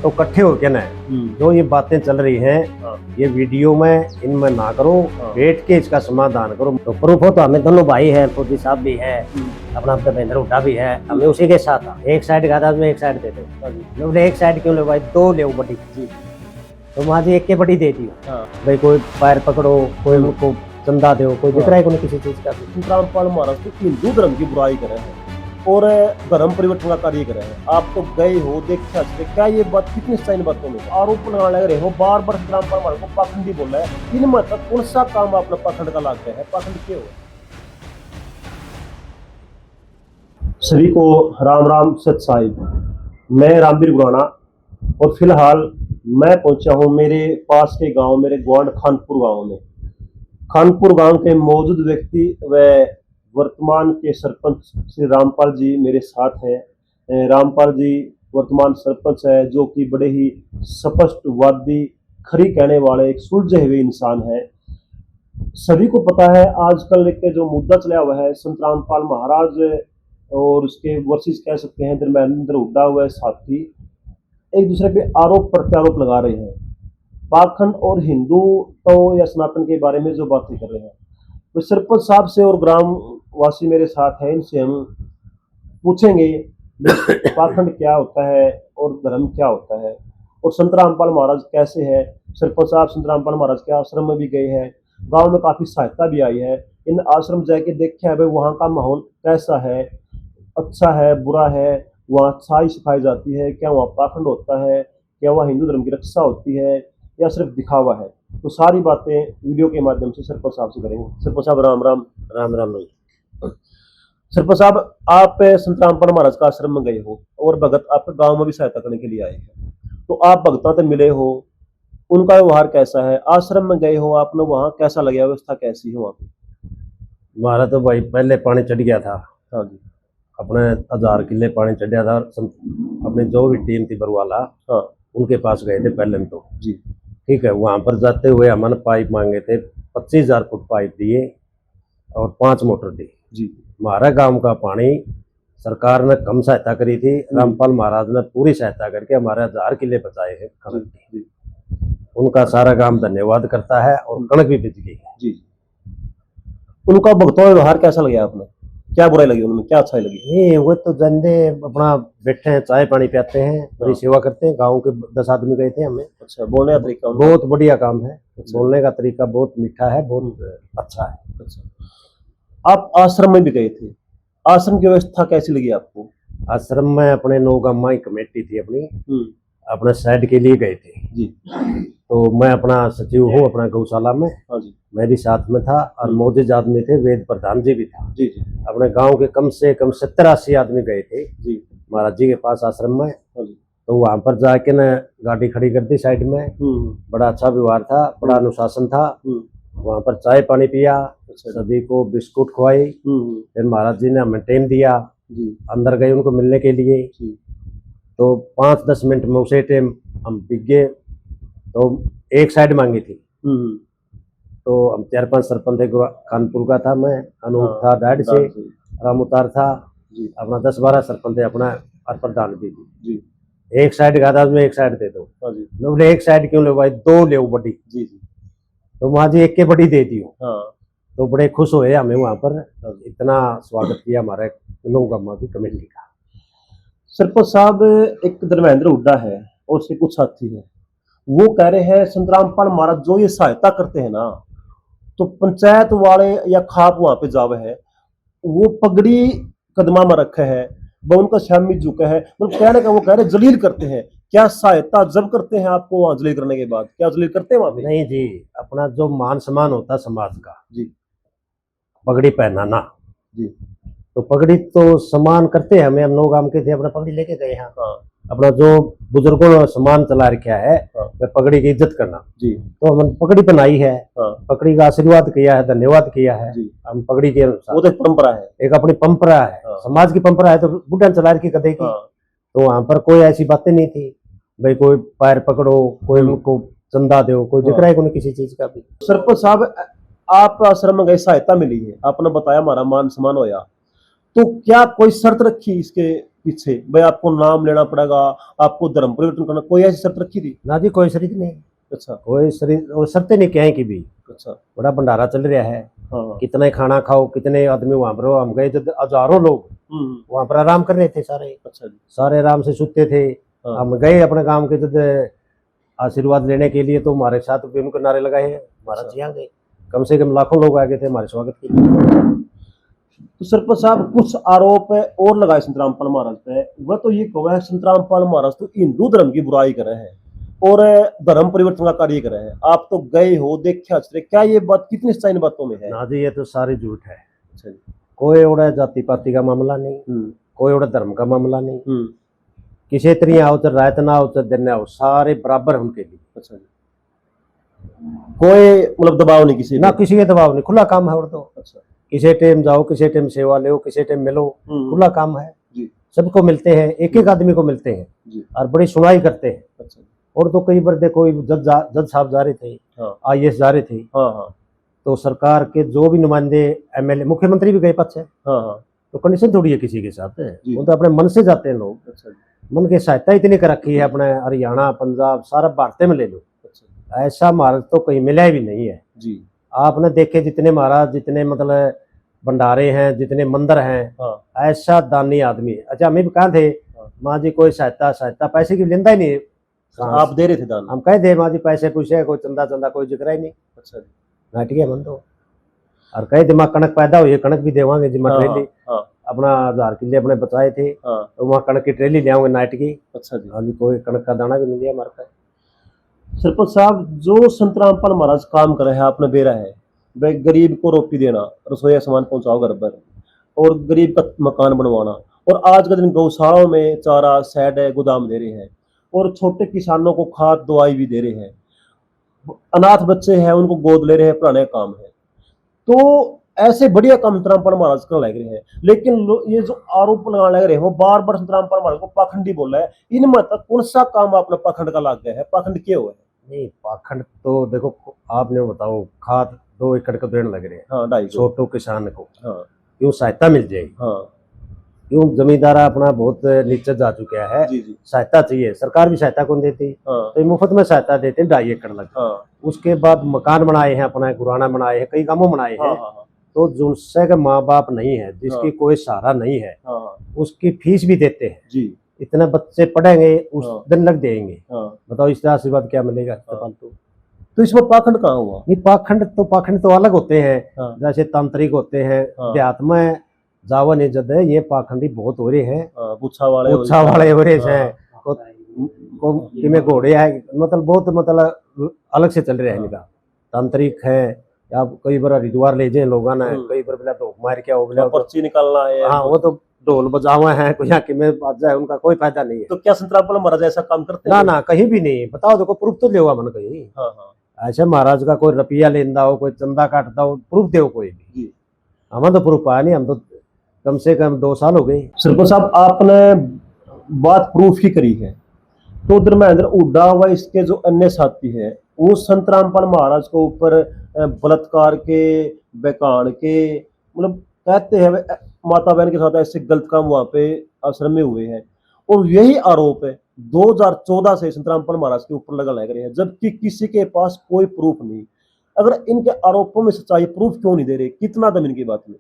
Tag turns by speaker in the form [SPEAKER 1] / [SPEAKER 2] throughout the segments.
[SPEAKER 1] तो इकट्ठे होके ना जो ये बातें चल रही हैं ये वीडियो में इनमें ना करो, बैठ के इसका समाधान करो। तो प्रूफ हो तो हमें दोनों भाई है, फौजी साहब भी है, अपना भूपेंद्र हुड्डा भी है, हमें उसी के साथ था। एक साइड का था, उसमें एक साइड दे दो। बोले एक साइड क्यों ले भाई, दो ले बड़ी तो वहाँ जी एक के बड़ी दे दी भाई। कोई पैर पकड़ो, कोई उनको चंदा दो, कोई दिख रहा है किसी चीज का।
[SPEAKER 2] रामपाल महाराज तो हिंदू धर्म की बुराई करे हैं और धर्म परिवर्तन का कार्य करे हैं। आप तो गए हो, देखा, क्या ये बात कितनी सही बातों में आरोप लगाने लग रहे हो, बार बार रामपाल महाराज को पाखंडी बोल रहा है। इन मत कौन सा काम आपने पाखंड का लागते हैं, पाखंड क्यों? सभी को राम राम सत साहिब। मैं रामवीर गुराना और फिलहाल मैं पहुंचा हूं मेरे पास के गांव, मेरे ग्वांड खानपुर गांव में। खानपुर गांव के मौजूद व्यक्ति व वर्तमान के सरपंच श्री रामपाल जी मेरे साथ हैं। रामपाल जी वर्तमान सरपंच है, जो कि बड़े ही स्पष्टवादी, खरी कहने वाले, एक सुलझे हुए इंसान है। सभी को पता है आजकल के जो मुद्दा चला हुआ है, संत रामपाल महाराज और उसके वर्सेस कह सकते हैं धर्मेंद्र हुड्डा हुए साथी एक दूसरे पे आरोप प्रत्यारोप लगा रहे हैं। पाखंड और हिंदू तो या सनातन के बारे में जो बातें कर रहे हैं, तो सरपंच साहब से और ग्रामवासी मेरे साथ है, इनसे हम पूछेंगे पाखंड क्या होता है और धर्म क्या होता है, और संत रामपाल महाराज कैसे है। सरपंच साहब संत रामपाल महाराज के आश्रम में भी गए हैं, गांव में काफी सहायता भी आई है। इन आश्रम जाके देखा है भाई वहाँ का माहौल कैसा है, अच्छा है, बुरा है, वहाँ अच्छाई सिखाई जाती है, क्या वहाँ पाखंड होता है, क्या वहाँ हिंदू धर्म की रक्षा होती है या सिर्फ दिखावा है। तो सारी बातें वीडियो के माध्यम से सरपंच साहब से करेंगे। सरपंच साहब राम राम।
[SPEAKER 1] राम राम।
[SPEAKER 2] सरपंच साहब, आप संत रामपाल महाराज का आश्रम में गए हो और भगत आपके गांव में भी सहायता करने के लिए आए हैं, तो आप भगतों से मिले हो, उनका व्यवहार कैसा है? आश्रम में गए हो आपने, वहाँ कैसा लगा, व्यवस्था कैसी है वहाँ पे?
[SPEAKER 1] हमारा तो भाई पहले पानी चढ़ गया था।
[SPEAKER 2] हाँ जी।
[SPEAKER 1] अपने 1000 किले पानी चढ़ था। अपनी जो भी टीम थी बरवाला,
[SPEAKER 2] हाँ,
[SPEAKER 1] उनके पास गए थे पहले तो
[SPEAKER 2] जी।
[SPEAKER 1] ठीक है। वहां पर जाते हुए हमने पाइप मांगे थे, 25,000 फुट पाइप दिए और 5 मोटर दी
[SPEAKER 2] जी।
[SPEAKER 1] हमारा गांव का पानी सरकार ने कम सहायता करी थी, रामपाल महाराज ने पूरी सहायता करके हमारे 1000 किले बचाए हैं कणक की। उनका सारा गांव धन्यवाद करता है और कणक भी बिक गई है
[SPEAKER 2] जी। उनका भक्तों का व्यवहार कैसा लगा आपने? क्या बुराई लगी उनमें, क्या अच्छाई लगी?
[SPEAKER 1] नहीं, वो तो जंदे अपना बैठे हैं, चाय पानी पियाते हैं, बड़ी सेवा करते हैं। गांव के 10 आदमी गए थे हमें।
[SPEAKER 2] अच्छा, बोलने का तरीका
[SPEAKER 1] बहुत बढ़िया काम है। बोलने का तरीका बहुत मीठा है, बहुत अच्छा है।
[SPEAKER 2] अच्छा, आप आश्रम में भी गए थे, आश्रम की व्यवस्था कैसी लगी आपको?
[SPEAKER 1] आश्रम में अपने 9 गांव की कमेटी थी अपने साइड के लिए गए थे
[SPEAKER 2] जी।
[SPEAKER 1] तो मैं अपना सचिव हूँ अपना गौशाला में।
[SPEAKER 2] हाँ जी।
[SPEAKER 1] मैं भी साथ में था और मौजूद आदमी थे, वेद प्रधान जी भी था।
[SPEAKER 2] जी जी।
[SPEAKER 1] अपने गांव के कम से कम 70-80 आदमी गए थे
[SPEAKER 2] जी
[SPEAKER 1] महाराज जी के पास आश्रम में।
[SPEAKER 2] हाँ जी।
[SPEAKER 1] तो वहां पर जाके न गाड़ी खड़ी कर दी साइड में। बड़ा अच्छा व्यवहार था, बड़ा अनुशासन था। वहां पर चाय पानी पिया, सभी को बिस्कुट खुआई। फिर महाराज जी ने हमें टाइम दिया, अंदर गए उनको मिलने के लिए। तो 5-10 मिनट में उसे टाइम हम बिक गए। तो एक साइड मांगी थी, तो हम 4-5 सरपंच थे। कानपुर का था मैं, अनूप था डाड से, रामुतार था, अपना 10-12 सरपंच थे, अपना प्रधान भी थी। एक साइड का था, उसमें एक साइड दे दो। बोले एक साइड क्यों ले भाई, दो ले बड़ी। तो वहाँ जी एक के बड़ी दे दी। तो बड़े खुश हुए हमें वहाँ पर, इतना स्वागत किया हमारे लोगों की कमेटी का।
[SPEAKER 2] सरपंच साहब, एक धर्मेंद्र हुड्डा है और उसके कुछ साथी है, वो कह रहे हैं संत रामपाल महाराज जो ये सहायता करते हैं ना, तो पंचायत वाले या खाप वहां पे जावे है, वो पगड़ी कदमा में रखे है, वो उनका शामी झुका है, मतलब कहने का वो कह रहे जलील करते हैं। क्या सहायता जब करते हैं आपको वहां जलील करने के बाद, क्या जलील करते हैं वहां पे?
[SPEAKER 1] नहीं जी, अपना जो मान सम्मान होता समाज का
[SPEAKER 2] जी,
[SPEAKER 1] पगड़ी पहनाना
[SPEAKER 2] जी,
[SPEAKER 1] तो पगड़ी तो सम्मान करते हैं। हमें, हम 9 गांव के थे, अपना पगड़ी लेके गए हैं। अपना जो बुजुर्गों ने सम्मान चला रखा है, पगड़ी की इज्जत करना जी, तो हमने पगड़ी बनाई है। पगड़ी का आशीर्वाद किया है, धन्यवाद किया है हम पगड़ी के अनुसार।
[SPEAKER 2] वो तो परंपरा है,
[SPEAKER 1] एक अपनी परंपरा है, समाज की परंपरा है। तो बुढ़ा चला रखी कदे की। तो वहां पर कोई ऐसी बातें नहीं थी भाई कोई पैर पकड़ो, कोई उनको चंदा दो, कोई जिक्र है किसी चीज का भी।
[SPEAKER 2] सरपंच साहब, आप आश्रम में गए, सहायता मिली है, आपने बताया हमारा मान सम्मान होया, तो क्या कोई शर्त रखी इसके पीछे भाई आपको नाम लेना पड़ेगा, आपको धर्म परिवर्तन करना, कोई ऐसी शर्त रखी थी?
[SPEAKER 1] ना जी कोई शरीर नहीं,
[SPEAKER 2] अच्छा
[SPEAKER 1] कोई शरीर और शर्तें नहीं क्या है कि भी
[SPEAKER 2] अच्छा।
[SPEAKER 1] बड़ा भंडारा चल रहा है,
[SPEAKER 2] हाँ
[SPEAKER 1] कितना ही खाना खाओ, कितने आदमी वहां पर हो। हम गए तो हजारों लोग वहां पर आराम कर रहे थे, सारे
[SPEAKER 2] अच्छा जी।
[SPEAKER 1] सारे आराम से सुते थे।
[SPEAKER 2] हाँ।
[SPEAKER 1] हम गए अपने गांव के जब आशीर्वाद लेने के लिए, तो हमारे साथ भी उनको नारे लगाए हैं, महाराज जी आ गए। कम से कम लाखों लोग आ गए थे हमारे स्वागत के लिए।
[SPEAKER 2] तो सरपंच साहब कुछ आरोप है और लगाए संत रामपाल महाराज पे, वह तो ये कहा है संत रामपाल महाराज तो हिंदू धर्म की बुराई कर रहे हैं और धर्म परिवर्तन का कार्य कर रहे हैं। आप तो गए हो, देखे आश्चर्य, क्या ये बात कितनी सच्चाई इन बातों में है?
[SPEAKER 1] ना जी ये तो सारी झूठ है।
[SPEAKER 2] अच्छा जी।
[SPEAKER 1] कोई ओड़ा जाति पाति का मामला नहीं, कोई ओड़ा धर्म का मामला नहीं। किसी तरी आओ तो रात ना आओ तो दिन आओ, सारे बराबर उनके लिए।
[SPEAKER 2] अच्छा जी। कोई मतलब दबाव नहीं किसी
[SPEAKER 1] ना किसी के दबाव नहीं, खुला काम है। और तो
[SPEAKER 2] अच्छा
[SPEAKER 1] किसी टाइम जाओ, किसी टाइम सेवा लो, किसी टाइम मिलो, खुला काम है
[SPEAKER 2] जी।
[SPEAKER 1] सबको मिलते हैं, एक एक आदमी को मिलते हैं
[SPEAKER 2] जी।
[SPEAKER 1] और बड़ी सुनाई करते हैं।
[SPEAKER 2] अच्छा।
[SPEAKER 1] और तो कई बार देखो जज साहब जा रहे थे,
[SPEAKER 2] हाँ।
[SPEAKER 1] IAS जा रहे थे,
[SPEAKER 2] हाँ।
[SPEAKER 1] तो सरकार के जो भी नुमाइंदे MLA मुख्यमंत्री भी गए पक्ष है,
[SPEAKER 2] हाँ।
[SPEAKER 1] तो कंडीशन थोड़ी है किसी के साथ,
[SPEAKER 2] जी।
[SPEAKER 1] वो तो अपने मन से जाते हैं लोग।
[SPEAKER 2] अच्छा जी।
[SPEAKER 1] मन की सहायता इतनी कर रखी है, अपने हरियाणा पंजाब सारा भारत में ले लो,
[SPEAKER 2] अच्छा
[SPEAKER 1] ऐसा महाराज तो कहीं मिला भी नहीं है
[SPEAKER 2] जी।
[SPEAKER 1] आपने देखे जितने महाराज, जितने मतलब भंडारे हैं, जितने मंदिर हैं,
[SPEAKER 2] हाँ।
[SPEAKER 1] ऐसा दानी आदमी। अच्छा हमें भी कहा थे माँ जी कोई सहायता पैसे की लेंदा ही नहीं,
[SPEAKER 2] आप दे रहे थे दान?
[SPEAKER 1] हम कह दे माँ जी पैसे पूछे, कोई चंदा कोई जिक्र ही नहीं।
[SPEAKER 2] अच्छा जी।
[SPEAKER 1] नाटिया मन तो और कहे दिमाग कणक पैदा हुई, कणक भी देवांगे जी। मैं ट्रेली अपना 1000 किले अपने बचाए थे, तो वहाँ कणक की ट्रेली ले आऊंगे नाइट की।
[SPEAKER 2] अच्छा जी।
[SPEAKER 1] हाँ जी, कोई कणक का दाना भी नहीं दिया हमारे पास।
[SPEAKER 2] सरपंच साहब जो संत रामपाल महाराज काम कर रहे हैं आपने बेरा है, भाई गरीब को रोटी देना, रसोई सामान पहुंचाओ घर पर, और गरीब का मकान बनवाना, और आज के दिन गौशालाओं में चारा शेड है, गोदाम दे रहे हैं, और छोटे किसानों को खाद दवाई भी दे रहे हैं, अनाथ बच्चे हैं उनको गोद ले रहे हैं, पढ़ाने का काम है। तो ऐसे बढ़िया काम संत रामपाल महाराज का लग रहे हैं, लेकिन ये जो आरोप लगाने लग रहे हैं वो बार बार संत रामपाल महाराज को पाखंडी बोल रहा है। इनमें तक कौन सा काम आपने पाखंड का लग गया है? पाखंड क्यों है?
[SPEAKER 1] नहीं पाखंड तो देखो, आपने बताओ खाद 2 एकड़ का देने लग रहे हैं,
[SPEAKER 2] हाँ 2.5
[SPEAKER 1] छोटो किसान को,
[SPEAKER 2] हाँ
[SPEAKER 1] क्यों सहायता मिल जाएगी?
[SPEAKER 2] हाँ
[SPEAKER 1] क्यों जमींदारा अपना बहुत नीचे जा चुका है,
[SPEAKER 2] जी जी।
[SPEAKER 1] सहायता चाहिए, सरकार भी सहायता कौन देती?
[SPEAKER 2] हाँ
[SPEAKER 1] तो मुफ्त में सहायता देते हैं 2.5 एकड़ लग।
[SPEAKER 2] हाँ
[SPEAKER 1] उसके बाद मकान बनाए हैं, अपना गुराना बनाए हैं, कई गांवों बनाए हैं।
[SPEAKER 2] हाँ
[SPEAKER 1] तो जिनसे का माँ बाप नहीं है, जिसकी कोई सहारा नहीं है,
[SPEAKER 2] हाँ
[SPEAKER 1] उसकी फीस भी देते हैं
[SPEAKER 2] जी।
[SPEAKER 1] इतने बच्चे पढ़ेंगे उस
[SPEAKER 2] हाँ।
[SPEAKER 1] दिन लग देंगे।
[SPEAKER 2] हाँ।
[SPEAKER 1] बताओ इससे आशीर्वाद क्या मिलेगा? फालतू।
[SPEAKER 2] तो इसमें पाखंड कहाँ हुआ?
[SPEAKER 1] नहीं पाखंड तो अलग होते हैं,
[SPEAKER 2] हाँ।
[SPEAKER 1] जैसे तांत्रिक होते हैं,
[SPEAKER 2] हाँ।
[SPEAKER 1] देहात में जावा नहीं जद है, ये पाखंडी बहुत हो रहे हैं,
[SPEAKER 2] पूछा वाले
[SPEAKER 1] हो रहे हैं, कि में घोड़े है, मतलब बहुत मतलब अलग से चल रहे हैं इनका। तांत्रिक है, या कई बार हरिद्वार ले जाए लोगों ने, कई बार बोला तो मार क्या हो गया,
[SPEAKER 2] पर्ची निकालना है।
[SPEAKER 1] हाँ वो तो ढोल बजावा है, कोई यहाँ में बात जाए, उनका कोई फायदा नहीं है।
[SPEAKER 2] तो क्या संत रामपाल महाराज ऐसा काम करते हैं?
[SPEAKER 1] ना कहीं भी नहीं। बताओ देखो, प्रूफ तो देगा मन कहीं।
[SPEAKER 2] हाँ।
[SPEAKER 1] ऐसे महाराज का कोई रुपया लेंदा हो, कोई चंदा काटता हो, प्रूफ दे कोई भी। हमें तो प्रूफ आया नहीं, हम तो कम से कम 2 साल हो गए।
[SPEAKER 2] सरपंच साहब आपने बात प्रूफ की करी है, तो धर्मेंद्र हुड्डा व इसके जो अन्य साथी है वो संत रामपाल महाराज को ऊपर बलात्कार के, बेकान के, मतलब कहते हैं माता बहन के साथ ऐसे गलत काम वहां पे आश्रम में हुए हैं, और यही आरोप है 2014 से संत रामपाल महाराज के ऊपर लगा रहे हैं, जबकि किसी के पास कोई प्रूफ नहीं। अगर इनके आरोपों में सच्चाई, प्रूफ क्यों नहीं दे रहे? कितना दम इनकी बात में?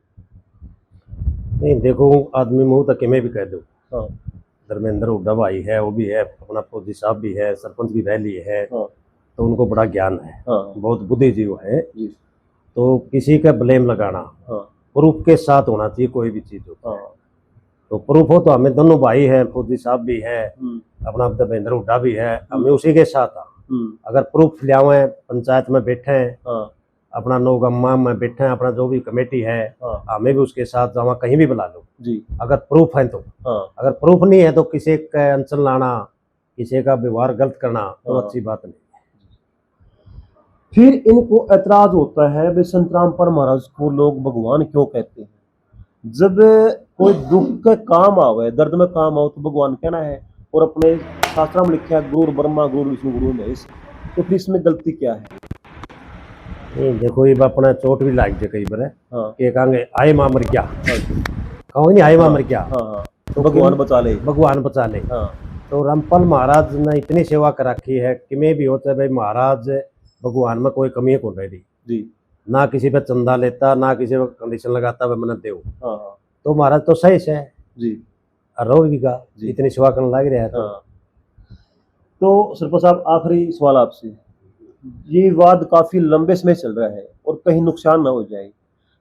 [SPEAKER 1] नहीं देखो, आदमी मुंह तक मैं भी कह दो,
[SPEAKER 2] हाँ।
[SPEAKER 1] धर्मेंद्र हुड्डा भाई है, वो भी है, अपना फौजी साहब भी है, सरपंच भी रह लिए है,
[SPEAKER 2] हाँ।
[SPEAKER 1] तो उनको बड़ा ज्ञान है,
[SPEAKER 2] हाँ।
[SPEAKER 1] बहुत बुद्धिजीव है
[SPEAKER 2] जी।
[SPEAKER 1] तो किसी का ब्लेम लगाना,
[SPEAKER 2] हाँ।
[SPEAKER 1] प्रूफ के साथ होना चाहिए कोई भी चीज हो।
[SPEAKER 2] हाँ।
[SPEAKER 1] तो प्रूफ हो तो हमें दोनों भाई है, फौजी साहब भी है, अपना धर्मेंद्र हुड्डा भी है, हमें उसी के साथ आ। अगर प्रूफ ले आवे, पंचायत में बैठे हैं, अपना नौगम्मा में बैठे हैं, अपना जो भी कमेटी है, हमें भी उसके साथ जावा, कहीं भी बुला लो जी, अगर प्रूफ है तो। अगर प्रूफ नहीं है तो किसी का अंचल लाना, किसी का व्यवहार गलत करना तो अच्छी बात नहीं।
[SPEAKER 2] फिर इनको ऐतराज होता है भाई संत रामपाल महाराज को लोग भगवान क्यों कहते हैं? जब कोई दुख का काम आवे, दर्द में काम आओ तो भगवान कहना है, और अपने शास्त्र में लिखा है गुरु ब्रह्मा गुरु विष्णु गुरु महेश, तो फिर इसमें गलती क्या है?
[SPEAKER 1] नहीं देखो, ये अपना चोट भी लाग जाए कई बार, कि कहेंगे आए मां मर गया, कहो नहीं आए मां मर गया, तो
[SPEAKER 2] भगवान बचा ले।
[SPEAKER 1] भगवान बचा ले।
[SPEAKER 2] हाँ
[SPEAKER 1] तो रामपाल महाराज ने इतनी सेवा कर रखी है कि मैं भी होता है भाई महाराज भगवान में कोई कमी को नहीं दी,
[SPEAKER 2] जी।
[SPEAKER 1] ना किसी पे चंदा लेता, ना किसी पे कंडीशन लगाता भाई मैंने देव।
[SPEAKER 2] हाँ हाँ
[SPEAKER 1] तो महाराज तो सही से
[SPEAKER 2] जी
[SPEAKER 1] रो भी का
[SPEAKER 2] जी।
[SPEAKER 1] इतनी सेवा करने लग रहा है।
[SPEAKER 2] हाँ। तो सरपंच साहब आखिरी सवाल आपसे, ये विवाद काफी लंबे समय चल रहा है और कहीं नुकसान ना हो जाए,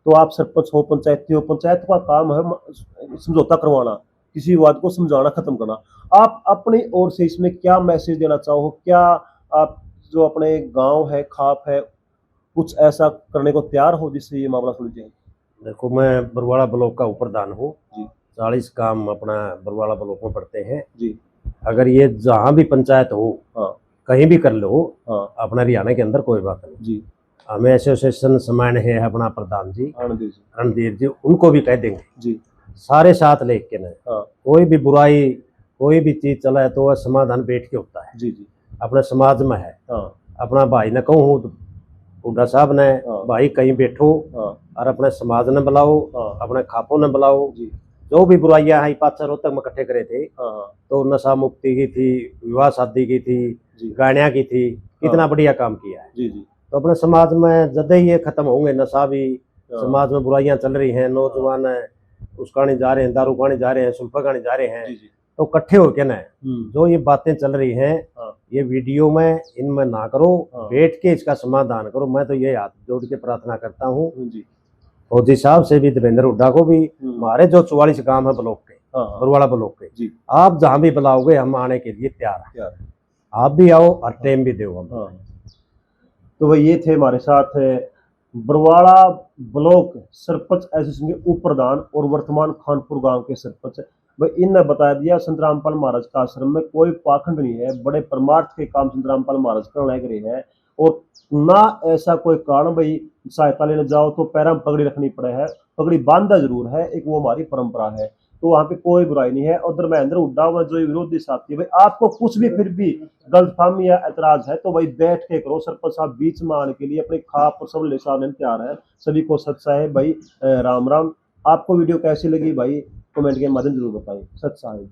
[SPEAKER 2] तो आप सरपंच हो, पंचायती हो, पंचायत का काम है समझौता करवाना, किसी विवाद को समझाना, खत्म करना। आप अपनी ओर से इसमें क्या मैसेज देना चाहो? क्या आप जो अपने गांव है, खाप है, कुछ ऐसा करने को तैयार हो जिससे ये मामला सुलझ जाए?
[SPEAKER 1] देखो मैं बरवाड़ा ब्लॉक का उपप्रधान हूँ
[SPEAKER 2] जी
[SPEAKER 1] 40 काम अपना बरवाड़ा ब्लॉक में पड़ते हैं।
[SPEAKER 2] जी।
[SPEAKER 1] अगर ये जहाँ भी पंचायत हो
[SPEAKER 2] हाँ
[SPEAKER 1] कहीं भी कर लो
[SPEAKER 2] हाँ
[SPEAKER 1] अपना हरियाणा के अंदर कोई बात नहीं।
[SPEAKER 2] जी।
[SPEAKER 1] हमें एसोसिएशन समान है अपना प्रधान जी
[SPEAKER 2] आनंद जी।
[SPEAKER 1] रणधीर जी, उनको भी कह देंगे
[SPEAKER 2] जी।
[SPEAKER 1] सारे साथ लेके ना
[SPEAKER 2] हाँ
[SPEAKER 1] कोई भी बुराई कोई भी चीज चला है तो वह समाधान बैठ के होता है,
[SPEAKER 2] जी जी।
[SPEAKER 1] अपने समाज में है।
[SPEAKER 2] हाँ
[SPEAKER 1] अपना भाई ने कहूँ तो हुड्डा साहब ने
[SPEAKER 2] हाँ।
[SPEAKER 1] भाई कहीं बैठो
[SPEAKER 2] हाँ
[SPEAKER 1] और अपने समाज ने बुलाओ,
[SPEAKER 2] हाँ।
[SPEAKER 1] अपने खापों ने बुलाओ।
[SPEAKER 2] जी।
[SPEAKER 1] जो भी बुराइयां हैं पाँच रोहतक में इकट्ठे करे थे,
[SPEAKER 2] हाँ हाँ
[SPEAKER 1] तो नशा मुक्ति की थी, विवाह शादी की थी,
[SPEAKER 2] जी।
[SPEAKER 1] गाड़ियाँ की थी, कितना बढ़िया काम किया है।
[SPEAKER 2] जी जी।
[SPEAKER 1] तो अपने समाज में जब ही ये खत्म होंगे नशा भी,
[SPEAKER 2] हाँ।
[SPEAKER 1] समाज में बुराइयां चल रही हैं, नौजवान उसकाने जा रहे हैं, दारू खाने जा रहे हैं, सुल्फा खाने जा रहे हैं,
[SPEAKER 2] जी जी।
[SPEAKER 1] तो इकट्ठे होके ना जो ये बातें चल रही हैं
[SPEAKER 2] हाँ।
[SPEAKER 1] ये वीडियो में इनमें ना करो,
[SPEAKER 2] हाँ।
[SPEAKER 1] बैठ के इसका समाधान करो। मैं तो ये हाथ जोड़ के प्रार्थना करता हूँ
[SPEAKER 2] जी।
[SPEAKER 1] फौजी साहब से भी, देवेंद्र हुड्डा को भी, हमारे जो 44 गांव है ब्लॉक के,
[SPEAKER 2] हाँ।
[SPEAKER 1] बरवाड़ा ब्लॉक के,
[SPEAKER 2] जी।
[SPEAKER 1] आप जहाँ भी बुलाओगे हम आने के लिए तैयार हैं। आप भी आओ और टाइम भी दो हम।
[SPEAKER 2] हाँ। तो वह ये थे हमारे साथ बरवाड़ा ब्लॉक सरपंच एसोसिएशन के उप प्रधान और वर्तमान खानपुर गांव के सरपंच। भाई इनने बता दिया संत रामपाल महाराज का आश्रम में कोई पाखंड नहीं है, बड़े परमार्थ के काम संत रामपाल महाराज करने लग रहे हैं और ना ऐसा कोई कारण भाई सहायता लेने जाओ तो पैरों में पगड़ी रखनी पड़े है, पगड़ी बांधा जरूर है, एक वो हमारी परंपरा है, तो वहाँ पे कोई बुराई नहीं है। और धर्मेंद्र हुड्डा व जो विरोधी साथी भाई आपको कुछ भी फिर भी गलतफहमी या एतराज है तो भाई बैठ के करो। सरपंच साहब बीच में आने के लिए अपने खाप और सब ले साधन तैयार है। सभी को सत साहेब भाई राम राम। आपको वीडियो कैसी लगी भाई कमेंट के माध्यम जरूर बताएं। सत साहेब।